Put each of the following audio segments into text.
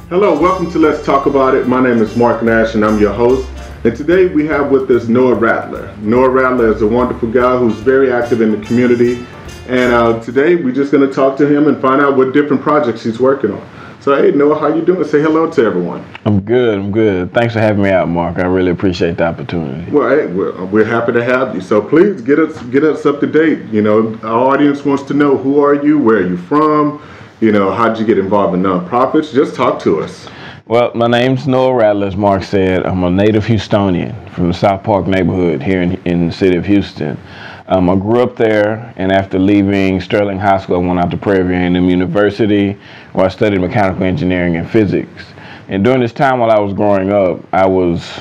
Hello, welcome to Let's Talk About It. My name is Mark Nash and I'm your host. And today we have with us Noah Rattler. Noah Rattler is a wonderful guy who's very active in the community. And today we're just going to talk to him and find out what different projects he's working on. So hey Noah, how you doing? Say hello to everyone. I'm good. Thanks for having me out, Mark. I really appreciate the opportunity. Well, hey, we're happy to have you. So please get us up to date. You know, our audience wants to know, who are you? Where are you from? You know, how'd you get involved in nonprofits? Just talk to us. Well, my name's Noah Rattler, as Mark said. I'm a native Houstonian from the South Park neighborhood here in the city of Houston. I grew up there, and after leaving Sterling High School, I went out to Prairie View A&M University, where I studied mechanical engineering and physics. And during this time while I was growing up, I was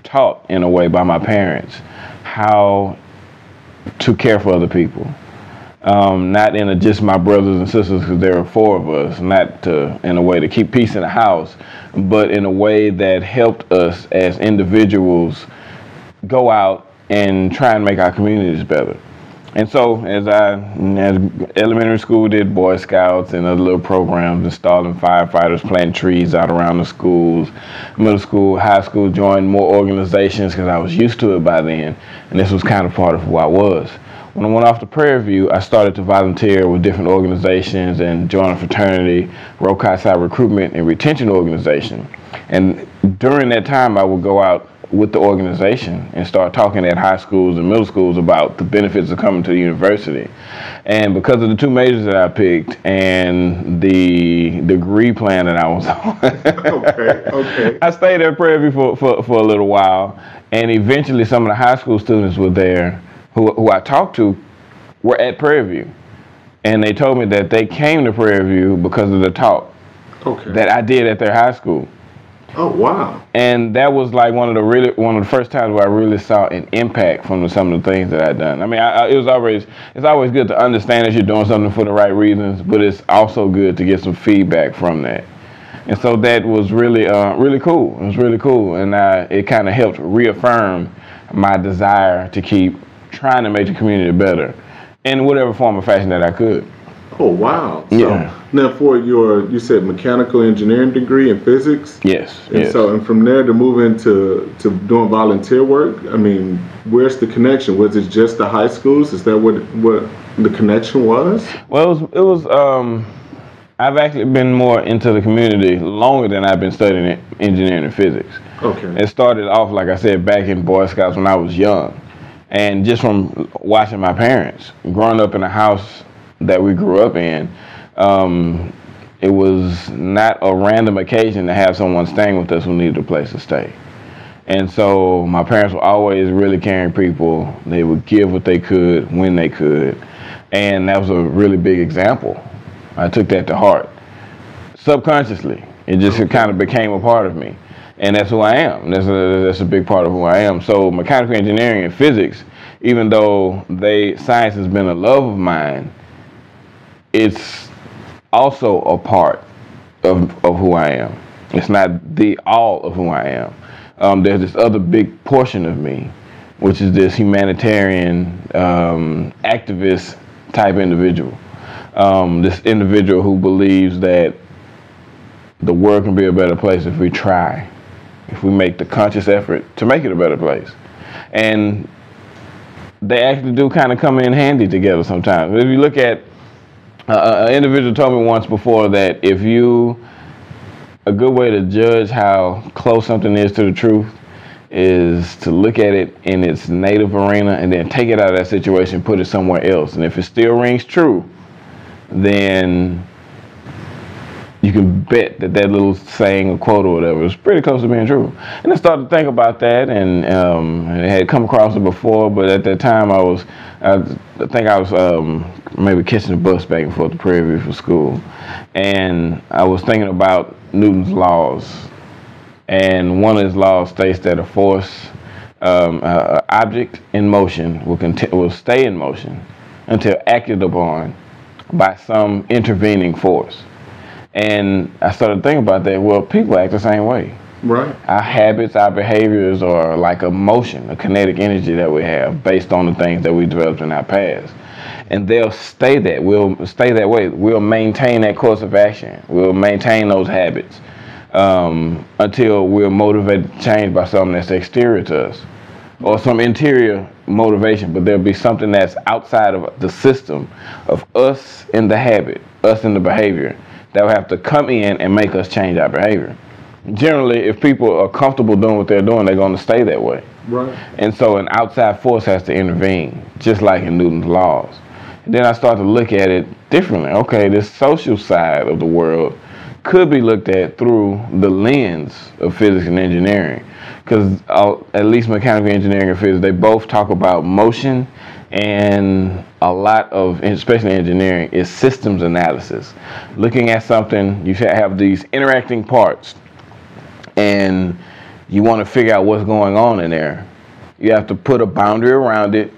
taught in a way by my parents how to care for other people. Not in just my brothers and sisters, because there were four of us, not in a way to keep peace in the house, but in a way that helped us as individuals go out and try and make our communities better. And so as elementary school, did Boy Scouts and other little programs, installing firefighters, planting trees out around the schools. Middle school, high school, joined more organizations because I was used to it by then, and this was kind of part of who I was. When I went off to Prairie View, I started to volunteer with different organizations and join a fraternity, Rokai Side Recruitment and Retention Organization. And during that time, I would go out with the organization and start talking at high schools and middle schools about the benefits of coming to the university. And because of the two majors that I picked and the degree plan that I was on, okay. I stayed at Prairie View for a little while, and eventually some of the high school students were there who I talked to were at Prairie View. And they told me that they came to Prairie View because of the talk that I did at their high school. Oh, wow. And that was like one of the first times where I really saw an impact from some of the things that I'd done. I mean, it's always good to understand that you're doing something for the right reasons, but it's also good to get some feedback from that. And so that was really cool. It was really cool. And it kind of helped reaffirm my desire to keep trying to make the community better in whatever form or fashion that I could. Oh, wow. So yeah. Now for you said mechanical engineering degree in physics? Yes. And from there to move into doing volunteer work, I mean, where's the connection? Was it just the high schools? Is that what the connection was? Well, it was I've actually been more into the community longer than I've been studying engineering and physics. Okay. It started off, like I said, back in Boy Scouts when I was young. And just from watching my parents, growing up in a house that we grew up in, it was not a random occasion to have someone staying with us who needed a place to stay. And so my parents were always really caring people. They would give what they could when they could. And that was a really big example. I took that to heart. Subconsciously, it just kind of became a part of me. And that's who I am. That's a big part of who I am. So mechanical engineering and physics, even though science has been a love of mine, it's also a part of who I am. It's not the all of who I am. There's this other big portion of me, which is this humanitarian, activist type individual. This individual who believes that the world can be a better place if we try. If we make the conscious effort to make it a better place. And they actually do kind of come in handy together sometimes. If you look at, an individual told me once before that a good way to judge how close something is to the truth is to look at it in its native arena and then take it out of that situation, put it somewhere else. And if it still rings true, then you can bet that little saying or quote or whatever is pretty close to being true. And I started to think about that, and I had come across it before, but at that time I think I was maybe catching the bus back and forth to Prairie View for school. And I was thinking about Newton's laws. And one of his laws states that a force, object in motion will stay in motion until acted upon by some intervening force. And I started thinking about that. Well, people act the same way. Right. Our habits, our behaviors are like a motion, a kinetic energy that we have based on the things that we developed in our past. And they'll stay that. We'll stay that way. We'll maintain that course of action. We'll maintain those habits. until we're motivated to change by something that's exterior to us or some interior motivation. But there'll be something that's outside of the system of us in the habit, us in the behavior, that will have to come in and make us change our behavior. Generally, if people are comfortable doing what they're doing, they're going to stay that way. Right. And so an outside force has to intervene, just like in Newton's laws. And then I start to look at it differently. Okay, this social side of the world could be looked at through the lens of physics and engineering. Because at least mechanical engineering and physics, they both talk about motion, and a lot of, especially engineering, is systems analysis. Looking at something, you have these interacting parts, and you want to figure out what's going on in there. You have to put a boundary around it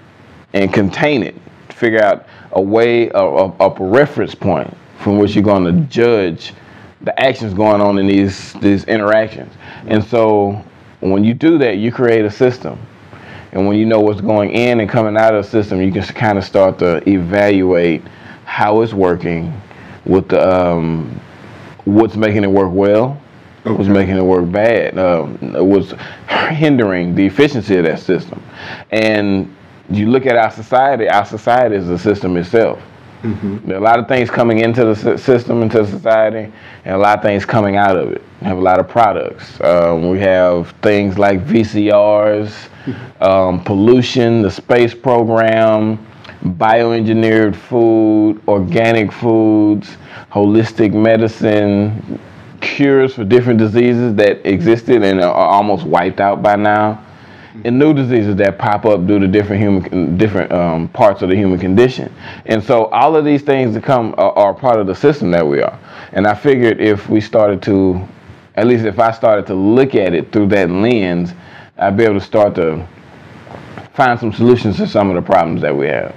and contain it. Figure out a way, a reference point from which you're going to judge the actions going on in these interactions. And so when you do that, you create a system. And when you know what's going in and coming out of the system, you can kind of start to evaluate how it's working, with the what's making it work well, okay, what's making it work bad, what's hindering the efficiency of that system. And you look at our society is the system itself. Mm-hmm. There are a lot of things coming into the system, into society, and a lot of things coming out of it. We have a lot of products. We have things like VCRs, pollution, the space program, bioengineered food, organic foods, holistic medicine, cures for different diseases that existed and are almost wiped out by now, and new diseases that pop up due to different parts of the human condition. And so all of these things that come are part of the system that we are. And I figured if we started to, at least if I started to look at it through that lens, I'd be able to start to find some solutions to some of the problems that we have.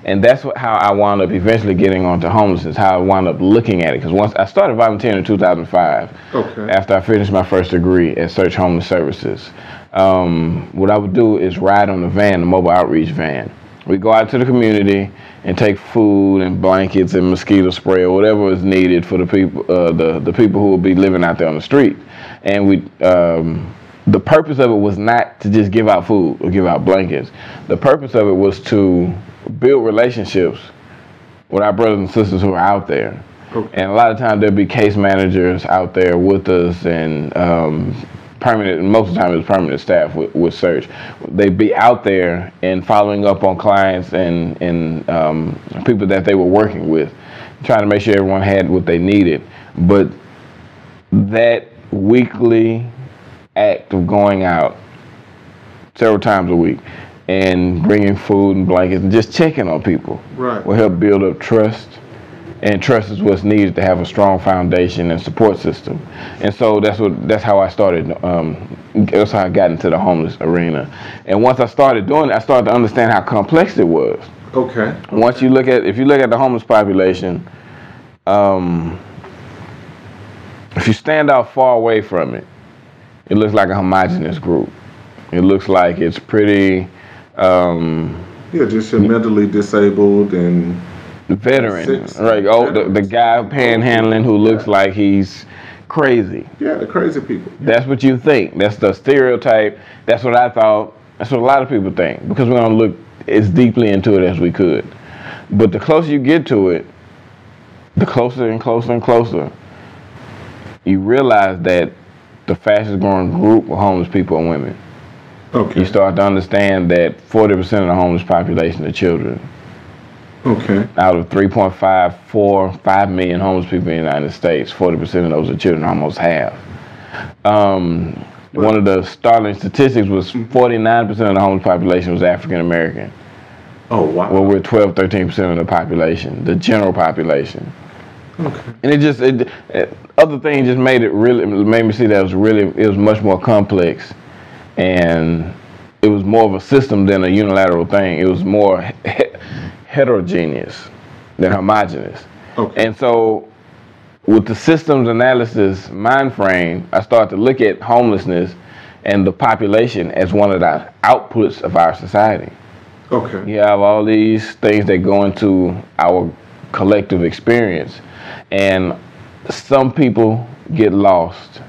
And that's how I wound up eventually getting onto homelessness, how I wound up looking at it. Because once I started volunteering in 2005, okay, after I finished my first degree at Search Homeless Services, what I would do is ride on the van, the mobile outreach van. We go out to the community and take food and blankets and mosquito spray or whatever is needed for the people, the people who will be living out there on the street. And we, the purpose of it was not to just give out food or give out blankets. The purpose of it was to build relationships with our brothers and sisters who are out there. Okay. And a lot of times there'll be case managers out there with us, and permanent, most of the time it's permanent staff with Search. They'd be out there and following up on clients and people that they were working with, trying to make sure everyone had what they needed. But that weekly act of going out several times a week and bringing food and blankets and just checking on people, right, will help build up trust. And trust is what's needed to have a strong foundation and support system. And so that's how I started. That's how I got into the homeless arena. And once I started doing it, I started to understand how complex it was. Okay. Once if you look at the homeless population, if you stand out far away from it, it looks like a homogenous group. It looks like it's pretty. Just mentally disabled and veteran, right? Oh, the guy panhandling who looks like he's crazy. Yeah, the crazy people. That's what you think. That's the stereotype. That's what I thought. That's what a lot of people think, because we don't look as deeply into it as we could. But the closer you get to it, the closer and closer and closer, you realize that the fastest growing group of homeless people are women. Okay. You start to understand that 40% of the homeless population are children. Okay. Out of 5 million homeless people in the United States, 40% of those are children, almost half. One of the startling statistics was 49% of the homeless population was African American. Oh, wow. Well, we're 13% of the population, the general population. Okay. And other things just made me see that it was much more complex, and it was more of a system than a unilateral thing. It was more heterogeneous than homogeneous. Okay. And so with the systems analysis mind frame, I started to look at homelessness and the population as one of the outputs of our society. Okay. You have all these things that go into our collective experience, and some people get lost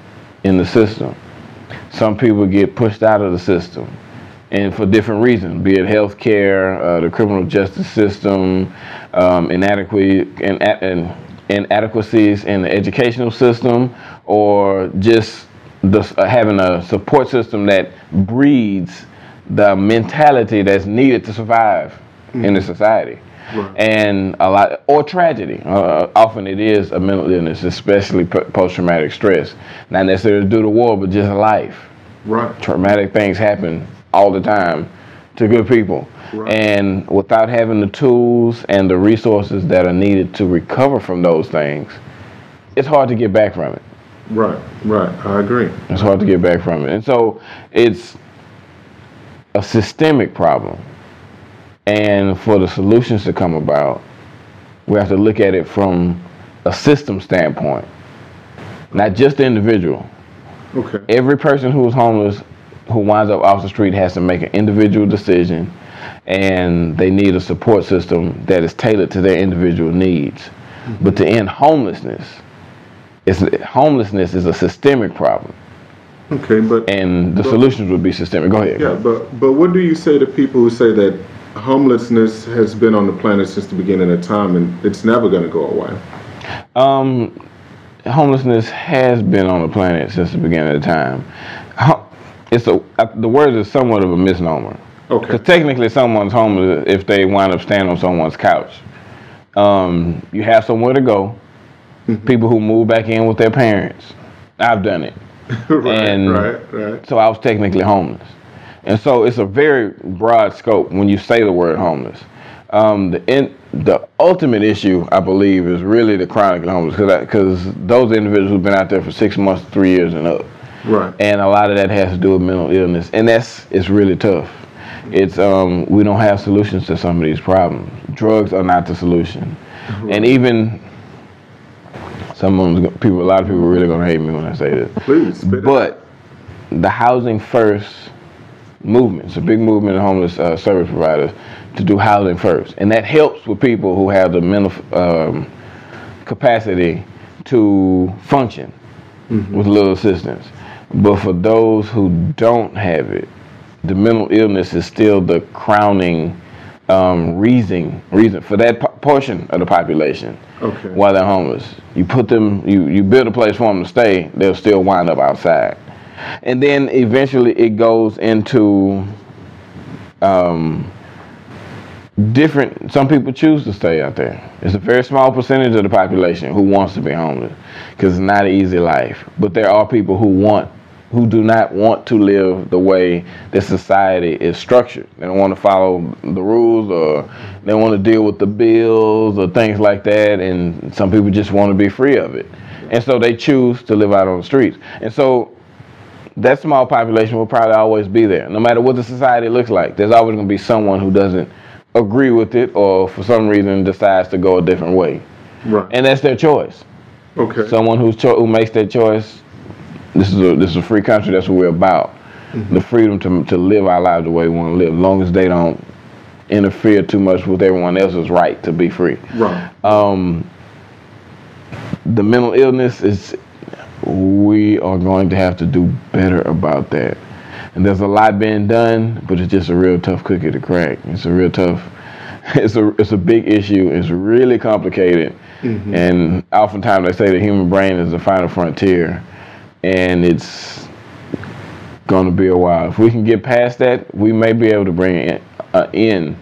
in the system. Some people get pushed out of the system, and for different reasons, be it health care, the criminal justice system, inadequacies in the educational system, or just having a support system that breeds the mentality that's needed to survive in the society. Right. And a lot, or tragedy. Often it is a mental illness, especially post-traumatic stress. Not necessarily due to war, but just life. Right. Traumatic things happen all the time to good people. Right. And without having the tools and the resources that are needed to recover from those things, it's hard to get back from it. Right, right. I agree. It's hard to get back from it. And so it's a systemic problem. And for the solutions to come about, we have to look at it from a system standpoint, not just the individual. Okay. Every person who is homeless, who winds up off the street, has to make an individual decision, and they need a support system that is tailored to their individual needs. Mm-hmm. But to end homelessness is a systemic problem. Okay, and the solutions would be systemic. Go ahead. Yeah, but what do you say to people who say that homelessness has been on the planet since the beginning of time and it's never going to go away? Homelessness has been on the planet since the beginning of time. The word is somewhat of a misnomer. Okay. Because technically someone's homeless if they wind up standing on someone's couch. You have somewhere to go. Mm-hmm. People who move back in with their parents. I've done it. Right. So I was technically homeless. And so it's a very broad scope when you say the word homeless. The ultimate issue, I believe, is really the chronically homeless, because those individuals who've been out there for 6 months, 3 years and up. Right. And a lot of that has to do with mental illness, and it's really tough. It's we don't have solutions to some of these problems. Drugs are not the solution, right. And even a lot of people are really gonna hate me when I say this. Please, but the housing first movement, it's a big movement of homeless service providers to do housing first, and that helps with people who have the mental capacity to function with little assistance. But for those who don't have it, the mental illness is still the crowning reason for that portion of the population. Okay. While they're homeless, you put them, you build a place for them to stay, they'll still wind up outside. And then eventually it goes into some people choose to stay out there. It's a very small percentage of the population who wants to be homeless, because it's not an easy life. But there are people who do not want to live the way that society is structured. They don't want to follow the rules, or they want to deal with the bills or things like that. And some people just want to be free of it. And so they choose to live out on the streets. And so that small population will probably always be there. No matter what the society looks like, there's always going to be someone who doesn't agree with it, or for some reason decides to go a different way. Right. And that's their choice. Okay. Someone who makes that choice. This is a free country. That's what we're about. Mm-hmm. The freedom to live our lives the way we want to live, as long as they don't interfere too much with everyone else's right to be free. Right. The mental illness is. We are going to have to do better about that. And there's a lot being done, but it's just a real tough cookie to crack. It's a real tough, it's a big issue. It's really complicated. Mm-hmm. And oftentimes they say the human brain is the final frontier, and it's going to be a while. If we can get past that, we may be able to bring an end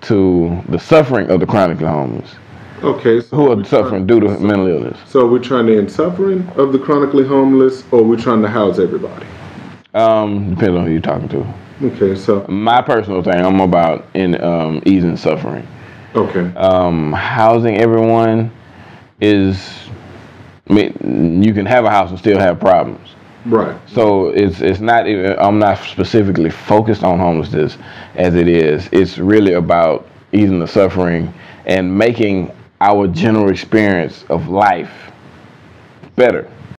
to the suffering of the chronically homeless. Okay. So who are suffering due to mental illness. So we're trying to end suffering of the chronically homeless, or we're trying to house everybody? Depends on who you're talking to. Okay, so my personal thing, I'm about easing suffering. Okay. Housing everyone is, you can have a house and still have problems. Right. So it's not even, I'm not specifically focused on homelessness as it is. It's really about easing the suffering and making our general experience of life better.